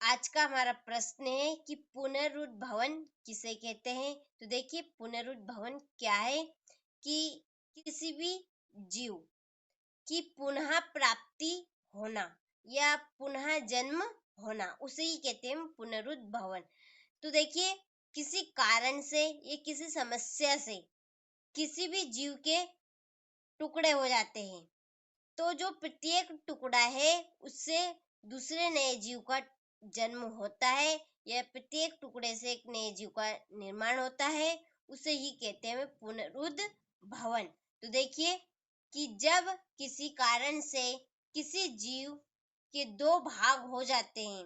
आज का हमारा प्रश्न है कि पुनरुद्भवन किसे कहते हैं। तो देखिए, पुनरुद्भवन क्या है कि किसी भी जीव की पुनः प्राप्ति होना या पुनः जन्म होना, उसे ही कहते हैं पुनरुद्भवन। तो देखिए, किसी कारण से या किसी समस्या से किसी भी जीव के टुकड़े हो जाते हैं, तो जो प्रत्येक टुकड़ा है उससे दूसरे नए जीव का जन्म होता है या प्रत्येक टुकड़े से एक नए जीव का निर्माण होता है, उसे ही कहते हैं पुनरुद्भवन। तो देखिए कि जब किसी कारण से किसी जीव के दो भाग हो जाते हैं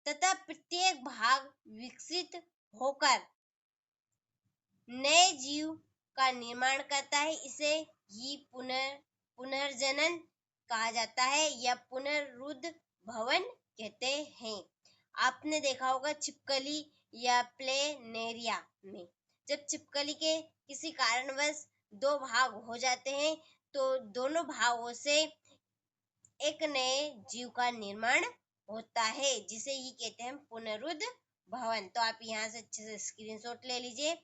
तथा प्रत्येक भाग विकसित होकर नए जीव का निर्माण करता है, इसे ही पुनर्जनन कहा जाता है या पुनरुद्भवन कहते हैं। आपने देखा होगा छिपकली या प्लेनेरिया में, जब छिपकली के किसी कारणवश दो भाग हो जाते हैं तो दोनों भागों से एक नए जीव का निर्माण होता है, जिसे ही कहते हैं पुनरुद्भवन। तो आप यहाँ से अच्छे से स्क्रीनशॉट ले लीजिए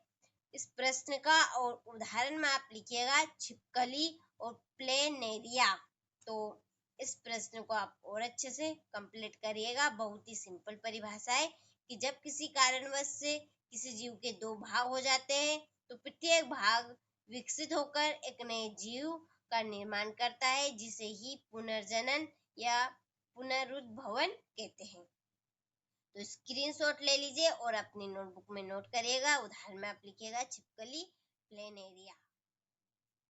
इस प्रश्न का, और उदाहरण में आप लिखिएगा छिपकली और प्लेनेरिया। तो इस प्रश्न को आप और अच्छे से कंप्लीट करिएगा। बहुत ही सिंपल परिभाषा है कि जब किसी कारणवश से किसी जीव के दो भाग हो जाते हैं तो प्रत्येक भाग विकसित होकर एक नए जीव का निर्माण करता है, जिसे ही पुनर्जनन या पुनरुद्भवन कहते हैं। तो स्क्रीनशॉट ले लीजिए और अपनी नोटबुक में नोट करिएगा। उदाहरण में आप लिखिएगा छिपकली प्लेनेरिया।